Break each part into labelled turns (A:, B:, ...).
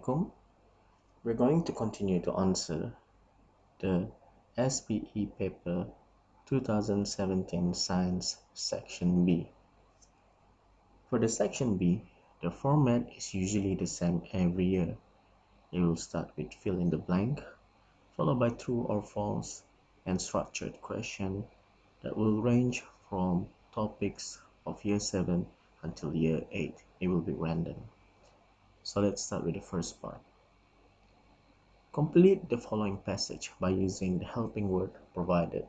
A: Assalamualaikum. We're going to continue to answer the SPE paper 2017 Science Section B. For the Section B, the format is usually the same every year. You will start with fill in the blank, followed by true or false, and structured question that will range from topics of year 7 until year 8. It will be random. So let's start with the first part. Complete the following passage by using the helping word provided.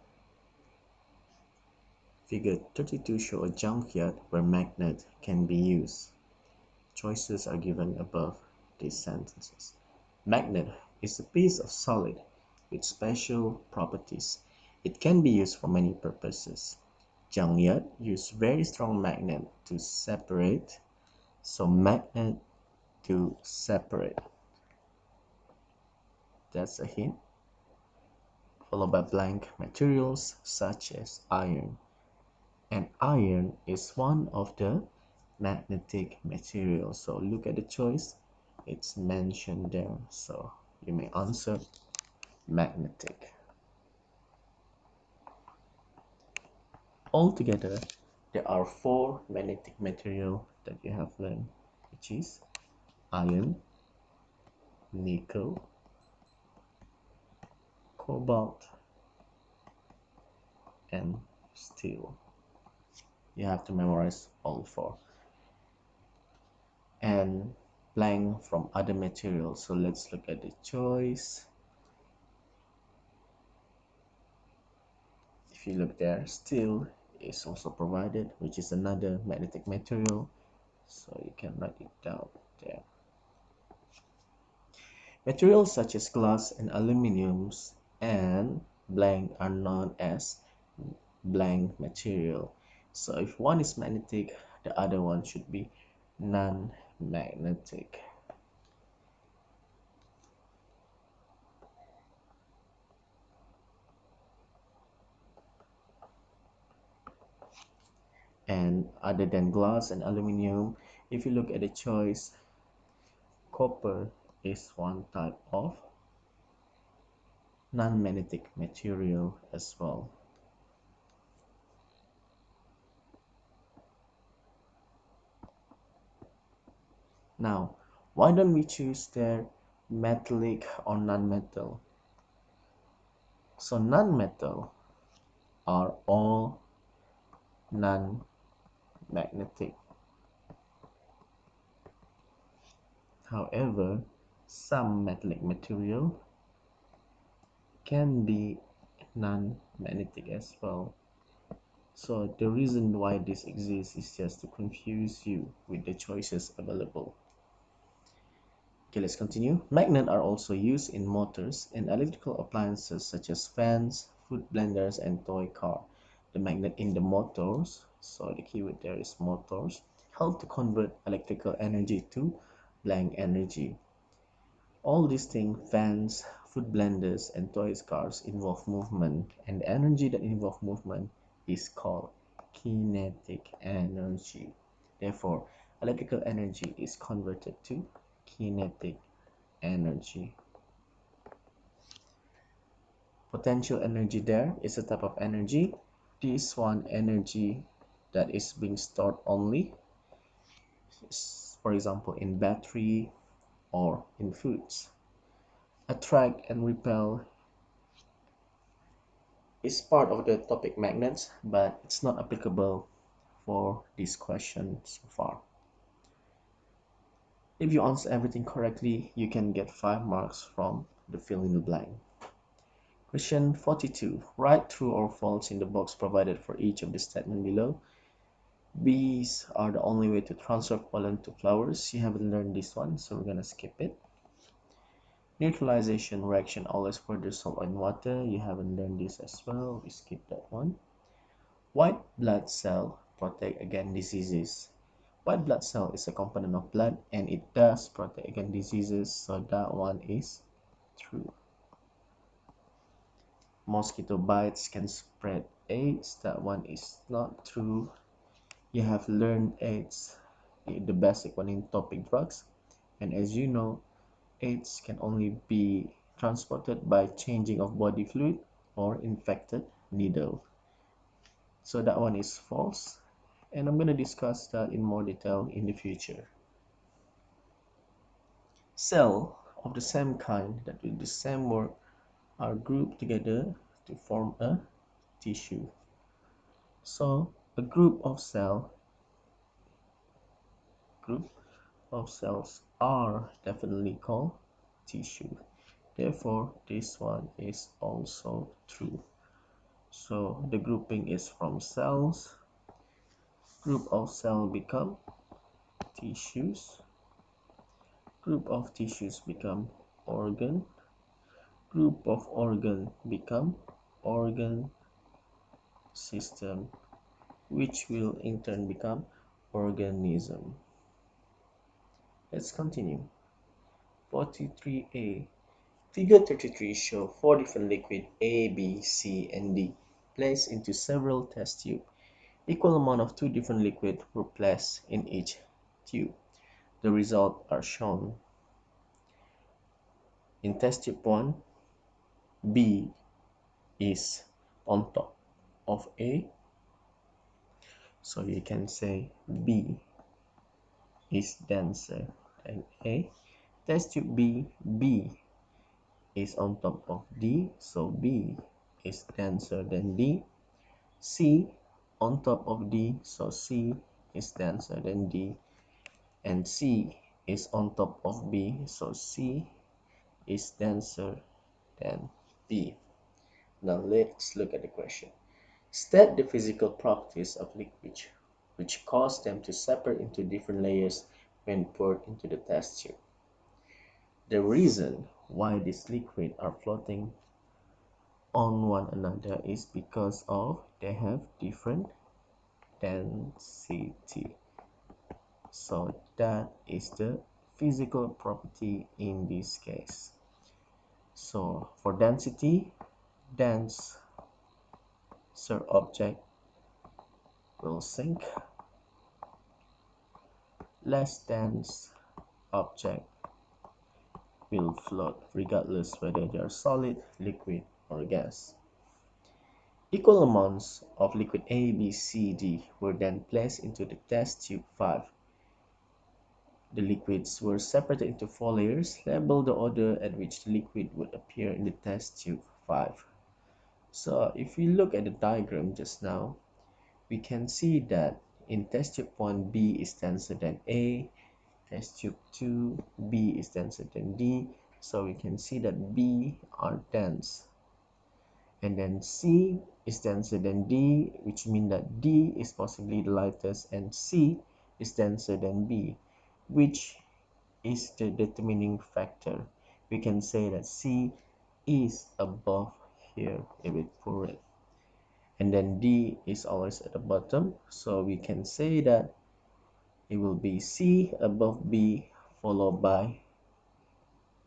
A: Figure 32 shows a junkyard where magnet can be used. Choices are given above these sentences. Magnet is a piece of solid with special properties. It can be used for many purposes. Junkyard use very strong magnet to separate. So magnet to separate. That's a hint. Followed by blank materials such as iron. And iron is one of the magnetic materials. So look at the choice, it's mentioned there. So you may answer magnetic. Altogether, there are 4 magnetic materials that you have learned, which is iron, nickel, cobalt, and steel. You have to memorize all 4. And blank from other materials. So let's look at the choice. If you look there, steel is also provided, which is another magnetic material. So you can write it down there. Materials such as glass and aluminiums and blank are known as blank material. So if one is magnetic, the other one should be non-magnetic. And other than glass and aluminium, if you look at the choice, copper is one type of non-magnetic material as well. Now, why don't we choose their metallic or non-metal? So non-metal are all non-magnetic. However, some metallic material can be non-magnetic as well. So the reason why this exists is just to confuse you with the choices available. Okay, let's continue. Magnets are also used in motors and electrical appliances such as fans, food blenders, and toy car. The magnet in the motors, so the keyword there is motors, help to convert electrical energy to blank energy. All these things, fans, food blenders, and toy cars involve movement, and the energy that involves movement is called kinetic energy. Therefore, electrical energy is converted to kinetic energy. Potential energy there is a type of energy. This one energy that is being stored only, for example, in battery or in foods. Attract and repel is part of the topic magnets, but it's not applicable for this question so far. If you answer everything correctly, you can get 5 marks from the fill in the blank. Question 42. Write true or false in the box provided for each of the statement below. Bees are the only way to transfer pollen to flowers. You haven't learned this one, so we're gonna skip it. Neutralization reaction always further salt in water. You haven't learned this as well. We skip that one. White blood cell protect against diseases. White blood cell is a component of blood and it does protect against diseases, so that one is true. Mosquito bites can spread AIDS. That one is not true. You have learned AIDS, the basic one in topic drugs, and as you know, AIDS can only be transported by changing of body fluid or infected needle. So that one is false, and I'm going to discuss that in more detail in the future. Cells of the same kind that do the same work are grouped together to form a tissue. So a group of cells are definitely called tissue. Therefore, this one is also true. So the grouping is from cells. Group of cells become tissues. Group of tissues become organ. Group of organ become organ system, which will in turn become organism. Let's continue. 43a. Figure 33 shows 4 different liquids A, B, C, and D placed into several test tubes. Equal amount of 2 different liquids were placed in each tube. The results are shown. In test tube 1, B is on top of A. So you can say B is denser than A. Test tube B, B is on top of D. So B is denser than D. C on top of D. So C is denser than D. And C is on top of B. So C is denser than B. Now let's look at the question. State the physical properties of liquids which cause them to separate into different layers when poured into the test tube. The reason why these liquids are floating on one another is because of they have different density. So that is the physical property in this case. So for density, denser object will sink, less dense object will float regardless whether they are solid, liquid, or gas. Equal amounts of liquid A, B, C, D were then placed into the test tube 5. The liquids were separated into 4 layers. Label the order at which the liquid would appear in the test tube 5. So if we look at the diagram just now, we can see that in test tube 1, B is denser than A. Test tube 2, B is denser than D. So we can see that B are dense. And then C is denser than D, which means that D is possibly the lightest, and C is denser than B, which is the determining factor. We can say that C is above here if we pour it. And then D is always at the bottom, so we can say that it will be C above B followed by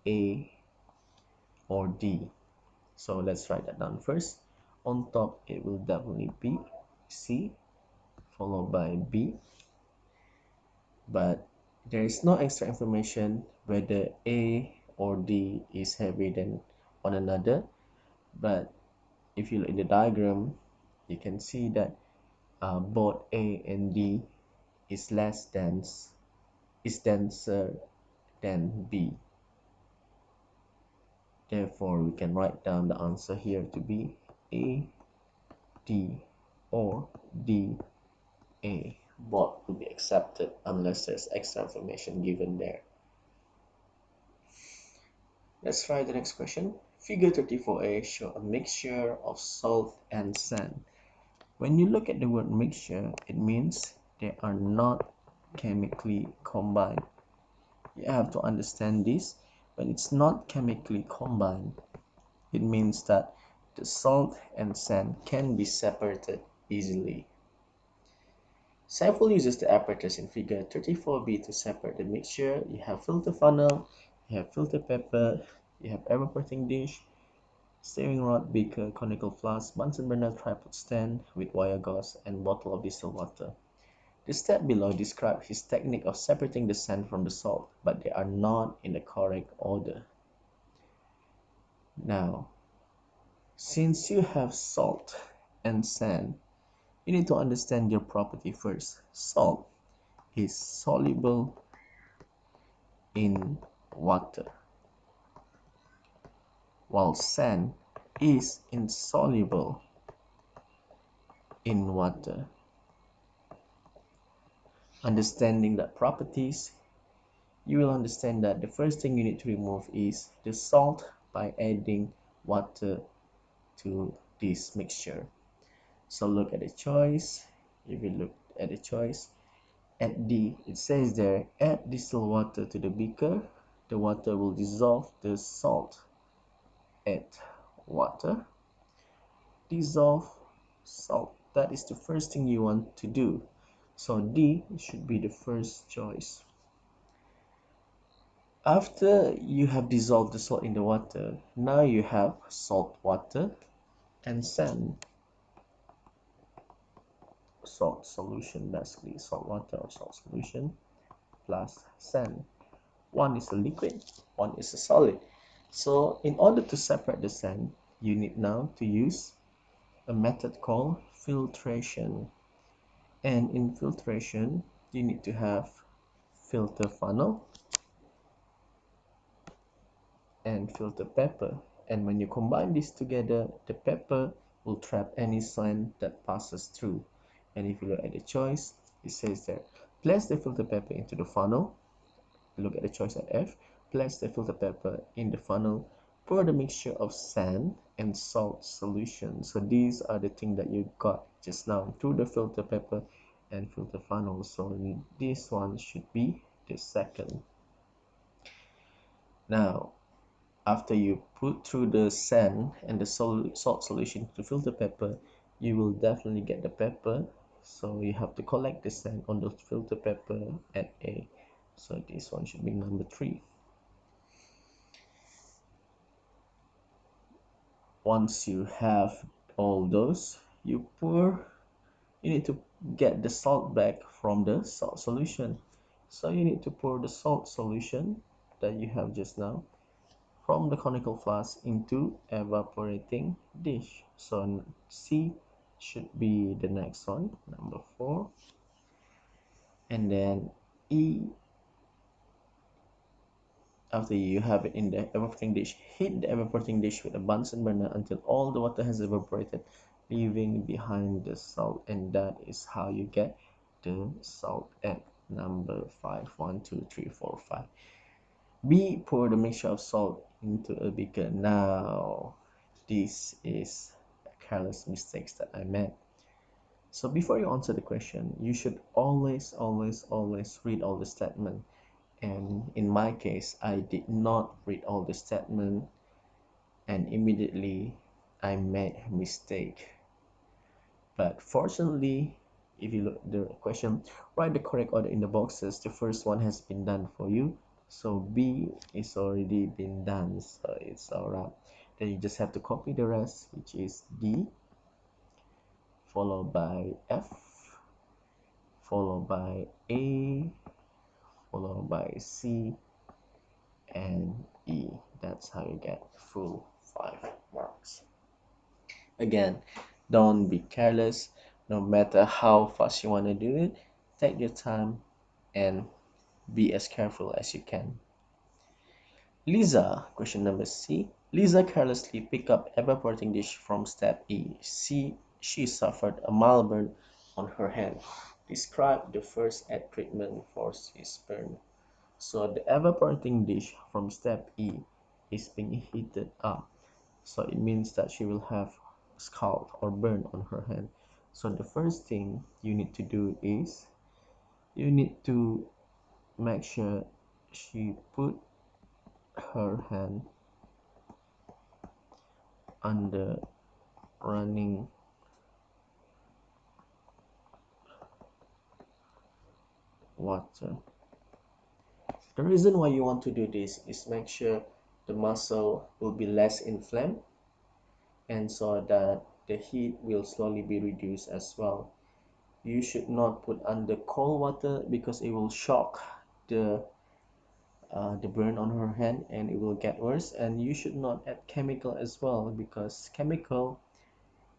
A: A or D. So let's write that down first. On top it will definitely be C followed by B, but there is no extra information whether A or D is heavier than one another. But if you look at the diagram, you can see that both A and D is denser than B. Therefore, we can write down the answer here to be A, D, or D, A. Both will be accepted unless there's extra information given there. Let's try the next question. Figure 34a shows a mixture of salt and sand. When you look at the word mixture, it means they are not chemically combined. You have to understand this. When it's not chemically combined, it means that the salt and sand can be separated easily. Sample uses the apparatus in figure 34b to separate the mixture. You have filter funnel, you have filter paper, you have evaporating dish, stirring rod, beaker, conical flask, Bunsen burner, tripod stand with wire gauze, and bottle of distilled water. The step below describes his technique of separating the sand from the salt, but they are not in the correct order. Now, since you have salt and sand, you need to understand their property first. Salt is soluble in water, while sand is insoluble in water. Understanding the properties, you will understand that the first thing you need to remove is the salt by adding water to this mixture. So look at the choice. If you look at the choice, at D, it says there, add distilled water to the beaker. The water will dissolve the salt. Add water, dissolve salt. That is the first thing you want to do. So D should be the first choice. After you have dissolved the salt in the water, now you have salt water and sand. Salt solution, basically salt water or salt solution plus sand. One is a liquid, one is a solid. So in order to separate the sand, you need now to use a method called filtration. And in filtration, you need to have filter funnel and filter pepper. And when you combine these together, the pepper will trap any sand that passes through. And if you look at the choice, it says there, place the filter pepper into the funnel. Look at the choice at F. Place the filter pepper in the funnel. Pour the mixture of sand and salt solution. So these are the things that you got just now through the filter pepper and filter funnel. So this one should be the second. Now, after you put through the sand and the salt solution to filter pepper, you will definitely get the pepper. So you have to collect the sand on the filter pepper at A. So this one should be number 3. Once you have all those, you need to get the salt back from the salt solution. So you need to pour the salt solution that you have just now from the conical flask into evaporating dish. So C should be the next one, number 4. And then E, after you have it in the evaporating dish, heat the evaporating dish with a Bunsen burner until all the water has evaporated, leaving behind the salt. And that is how you get the salt at number 5. 1, 2, 3, 4, 5. B, pour the mixture of salt into a beaker. Now, this is careless mistakes that I made. So before you answer the question, you should always read all the statement. And in my case, I did not read all the statement, and immediately I made a mistake. But fortunately, if you look at the question, write the correct order in the boxes. The first one has been done for you. So B is already been done, so it's alright. Then you just have to copy the rest, which is D, followed by F, followed by A, followed by C, and E. That's how you get full 5 marks. Again, don't be careless. No matter how fast you want to do it, take your time and be as careful as you can. Lisa, question number C. Lisa carelessly picked up evaporating dish from step E. She suffered a mild burn on her hand. Describe the first aid treatment for this burn. So the evaporating dish from step E is being heated up. So it means that she will have scald or burn on her hand. So the first thing you need to do is you need to make sure she put her hand under running water. The reason why you want to do this is make sure the muscle will be less inflamed, and so that the heat will slowly be reduced as well. You should not put under cold water because it will shock the the burn on her hand and it will get worse. And you should not add chemical as well because chemical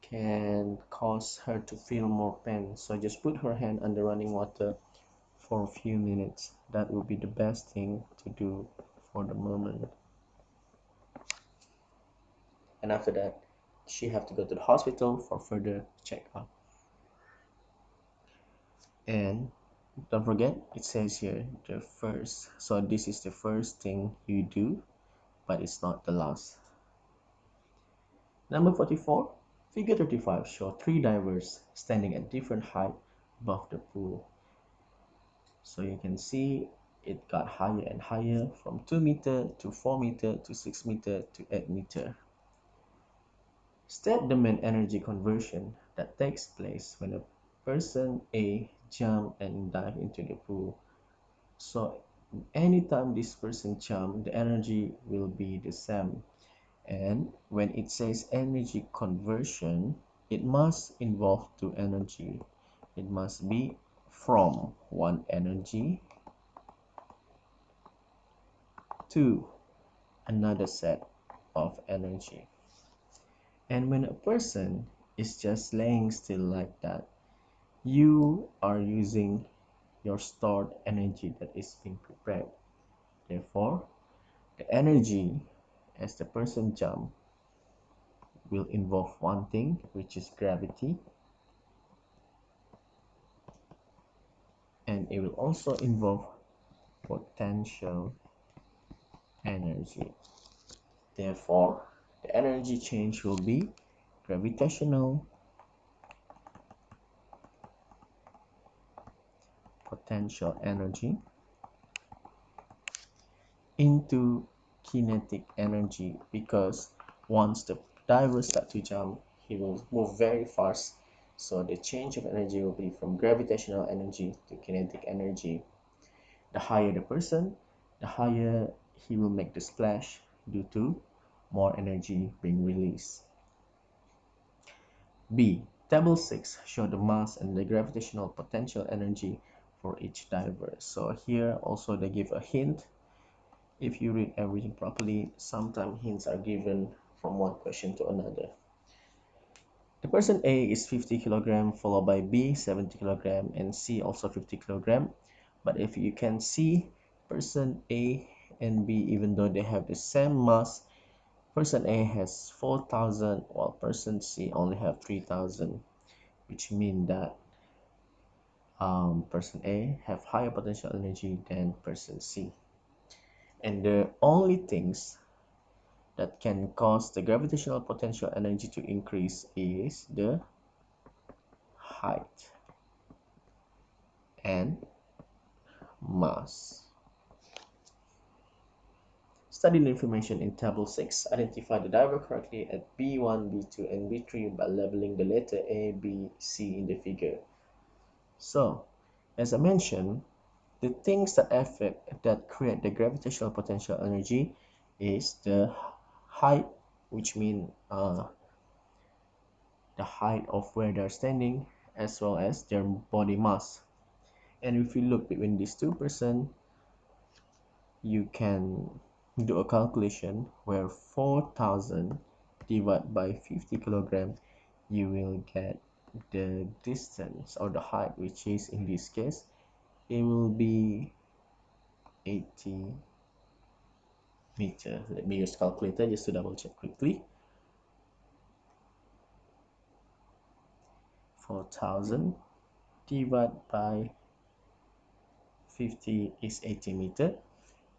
A: can cause her to feel more pain. So just put her hand under running water for a few minutes. That will be the best thing to do for the moment. And after that, she have to go to the hospital for further checkup. And don't forget, it says here the first. So this is the first thing you do, but it's not the last. Number 44, figure 35 show three divers standing at different height above the pool. So you can see it got higher and higher from 2 meter to 4 meter to 6 meter to 8 meter. State the main energy conversion that takes place when a person A jump and dive into the pool. So anytime this person jump, the energy will be the same. And when it says energy conversion, it must involve two energy. It must be from one energy to another set of energy. And when a person is just laying still like that, you are using your stored energy that is being prepared. Therefore, the energy as the person jump will involve one thing, which is gravity, and it will also involve potential energy. Therefore, the energy change will be gravitational potential energy into kinetic energy, because once the diver starts to jump, he will move very fast. So the change of energy will be from gravitational energy to kinetic energy. The higher the person, the higher he will make the splash due to more energy being released. B. Table 6 show the mass and the gravitational potential energy for each diver. So here also they give a hint. If you read everything properly, sometimes hints are given from one question to another. The person A is 50 kg, followed by B 70 kg, and C also 50 kg. But if you can see, person A and B, even though they have the same mass, person A has 4,000 while person C only have 3,000, which means that person A have higher potential energy than person C. And the only things that can cause the gravitational potential energy to increase is the height and mass. Study the information in table 6. Identify the diver correctly at B1, B2, and B3 by labeling the letter A, B, C in the figure. So, as I mentioned, the things that create the gravitational potential energy is the height, which means the height of where they're standing, as well as their body mass. And if you look between these two persons, you can do a calculation where 4,000 divided by 50 kilogram, you will get the distance or the height, which is in this case it will be 80 meters. Let me use calculator just to double check quickly. 4,000 divided by 50 is 80 meter,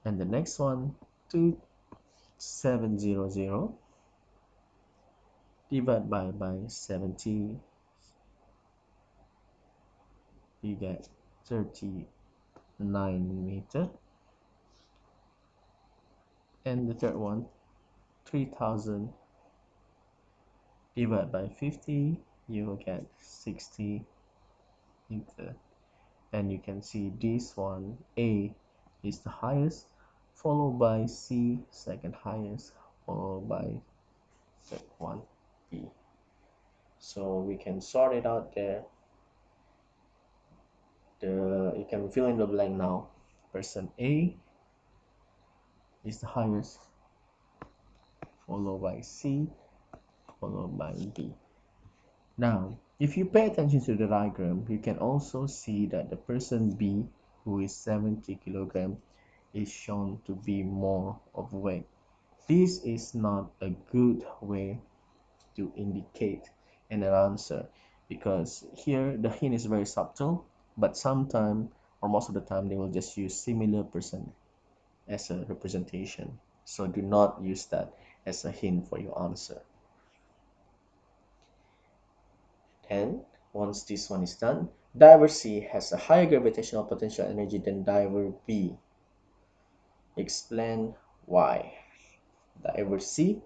A: and the next one 2700 divided by 70, you get 39 meter, and the third one 3,000 divided by 50, you will get 60 meter. And you can see this one A is the highest, followed by C second highest, followed by third one B. So we can sort it out there. You can fill in the blank now. Person A is the highest, followed by C, followed by B. Now, if you pay attention to the diagram, you can also see that the person B, who is 70 kilogram, is shown to be more of weight. This is not a good way to indicate an answer, because here the hint is very subtle, but sometimes or most of the time they will just use similar person as a representation. So do not use that as a hint for your answer. And once this one is done, diver C has a higher gravitational potential energy than diver B. Explain why. Diver C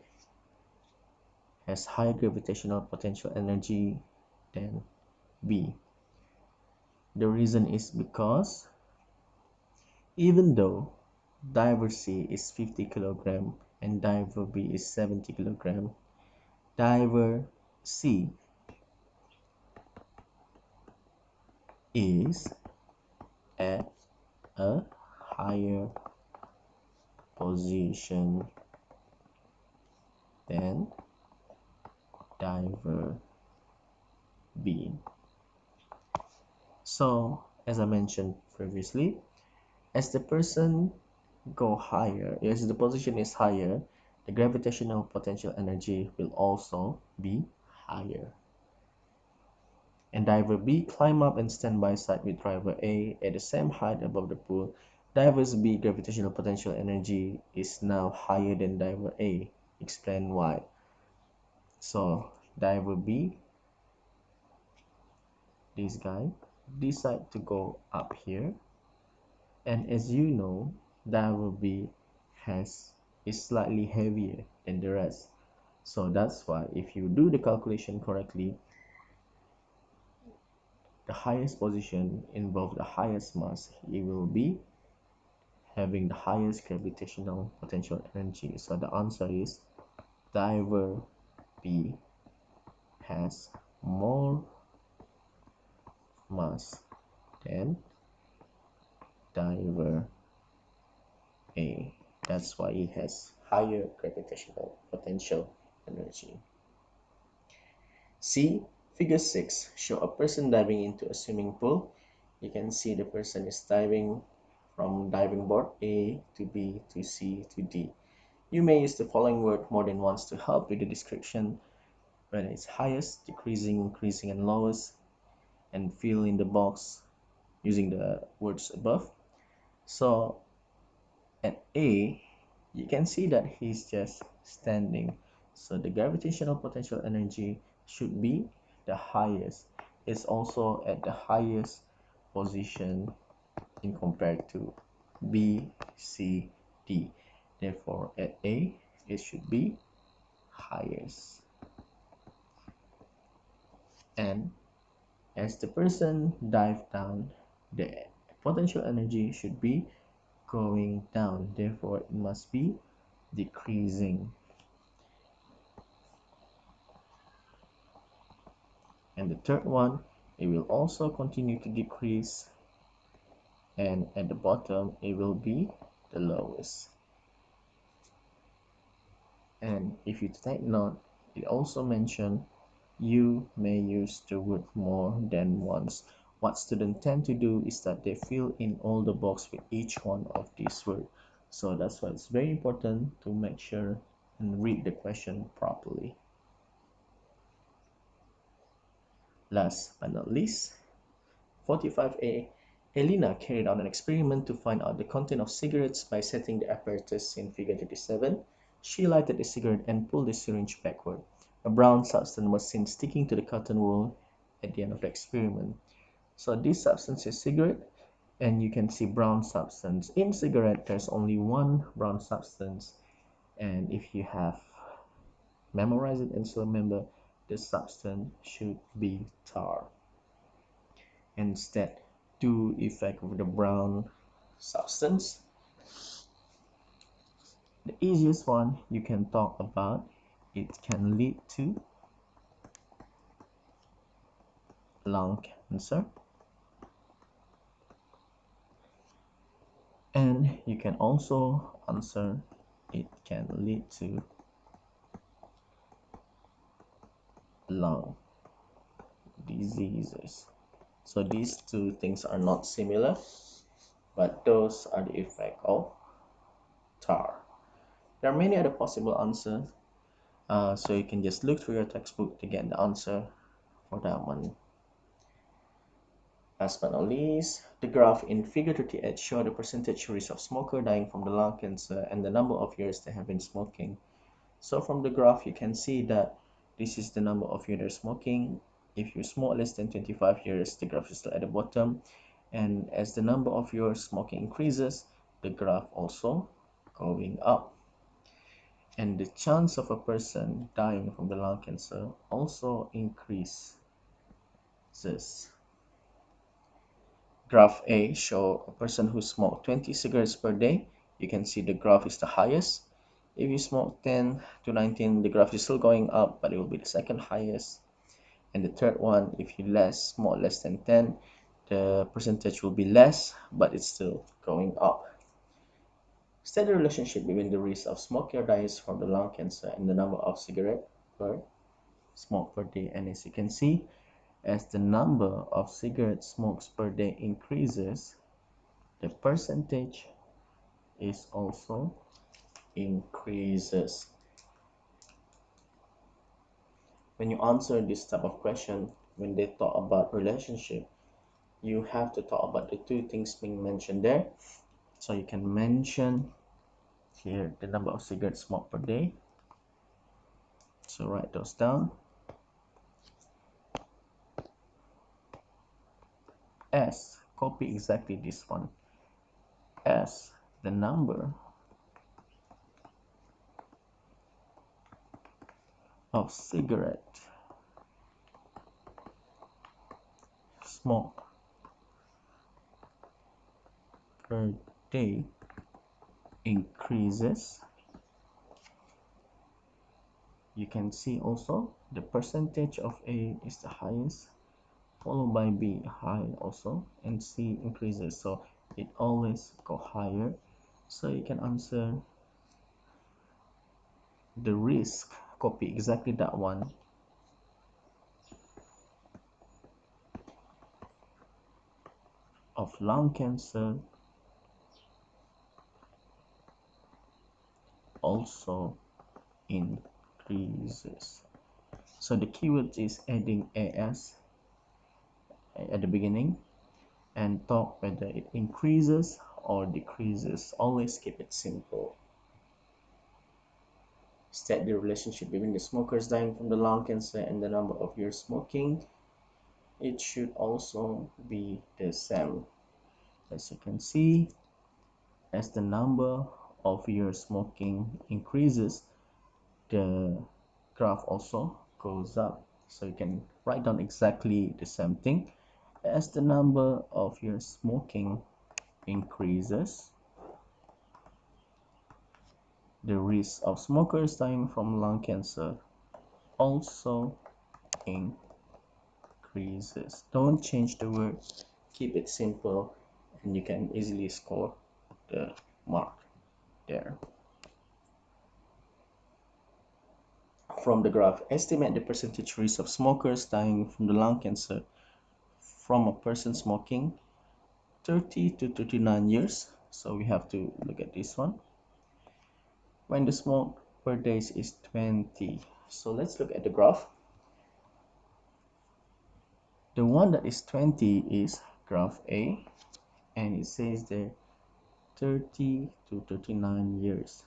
A: has higher gravitational potential energy than B. The reason is because even though diver C is 50 kilogram and diver B is 70 kilogram, diver C is at a higher position than diver B. So, as I mentioned previously, as the person go higher, as the position is higher, the gravitational potential energy will also be higher. And diver B climb up and stand by side with diver A at the same height above the pool. Diver's B gravitational potential energy is now higher than diver A. Explain why. So diver B, this guy, decide to go up here, and as you know, diver B is slightly heavier than the rest. So that's why if you do the calculation correctly, the highest position involves the highest mass. It will be having the highest gravitational potential energy. So the answer is diver B has more mass than diver A. That's why it has higher gravitational potential energy. C. Figure 6 show a person diving into a swimming pool. You can see the person is diving from diving board A to B to C to D. You may use the following word more than once to help with the description, when it's highest, decreasing, increasing, and lowest, and fill in the box using the words above. So at A, you can see that he's just standing. So the gravitational potential energy should be the highest. It's also at the highest position in compared to B, C, D. Therefore, at A, it should be highest. And as the person dives down, the potential energy should be going down. Therefore, it must be decreasing. And the third one, it will also continue to decrease, and at the bottom it will be the lowest. And if you take note, it also mentioned you may use the word more than once. What students tend to do is that they fill in all the box with each one of these words. So that's why it's very important to make sure and read the question properly. Last but not least, 45A, Elena carried out an experiment to find out the content of cigarettes by setting the apparatus in figure 37. She lighted the cigarette and pulled the syringe backward. A brown substance was seen sticking to the cotton wool at the end of the experiment. So this substance is cigarette, and you can see brown substance. In cigarette, there's only one brown substance, and if you have memorized it and still remember, the substance should be tar. Instead, to effect of the brown substance, the easiest one you can talk about, it can lead to lung cancer, And you can also answer it can lead to lung diseases. So these two things are not similar, but those are the effect of tar. There are many other possible answers, so you can just look through your textbook to get the answer for that one. Last but not least, the graph in figure 38 shows the percentage risk of smoker dying from the lung cancer and the number of years they have been smoking. So from the graph you can see that this is the number of years smoking. If you smoke less than 25 years, the graph is still at the bottom, and as the number of years smoking increases, the graph also going up. And the chance of a person dying from the lung cancer also increases. Graph A shows a person who smoked 20 cigarettes per day. You can see the graph is the highest. If you smoke 10 to 19, the graph is still going up, but it will be the second highest. And the third one, if you smoke less than 10, the percentage will be less, but it's still going up. Study the relationship between the risk of smoker dies from the lung cancer and the number of cigarettes per smoke per day. And as you can see, as the number of cigarette smokes per day increases, the percentage is also increases. When you answer this type of question, when they talk about relationship, you have to talk about the two things being mentioned there. So you can mention here the number of cigarettes smoked per day. So write those down. S, copy exactly this one. S, the number of cigarette smoked per day increases. You can see also the percentage of A is the highest, followed by B high also, and C increases, so it always go higher. So you can answer the risk, copy exactly that one, of lung cancer also increases. So the keyword is adding AS at the beginning and talk whether it increases or decreases. Always keep it simple. State the relationship between the smokers dying from the lung cancer and the number of years smoking. It should also be the same. As you can see, as the number of years smoking increases, the graph also goes up. So you can write down exactly the same thing. As the number of years smoking increases, the risk of smokers dying from lung cancer also increases. Don't change the word, keep it simple, and you can easily score the mark there. From the graph, estimate the percentage risk of smokers dying from the lung cancer from a person smoking 30 to 39 years. So we have to look at this one. When the smoke per day is 20. So let's look at the graph. The one that is 20 is graph A, and it says there 30 to 39 years.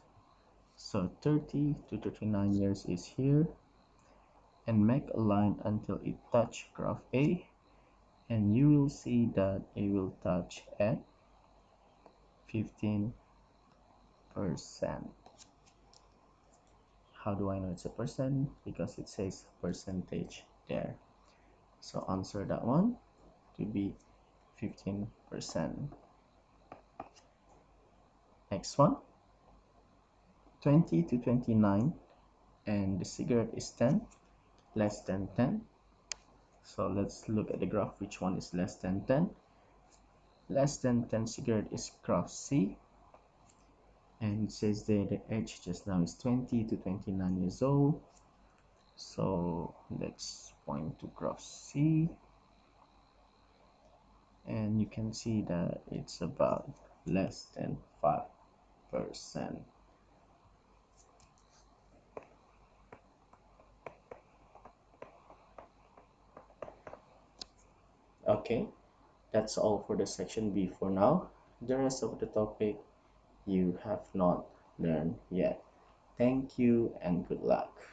A: So 30 to 39 years is here, and make a line until it touch graph A, and you will see that it will touch at 15%. How do I know it's a percent? Because it says percentage there. So answer that one to be 15%. Next one, 20 to 29, and the cigarette is 10, less than 10. So let's look at the graph, which one is less than 10. less than 10 cigarette is cross C, and it says there the age just now is 20 to 29 years old. So let's point to graph C, and you can see that it's about less than 5%. Okay, that's all for the section B for now. The rest of the topic you have not learned yet. Thank you and good luck.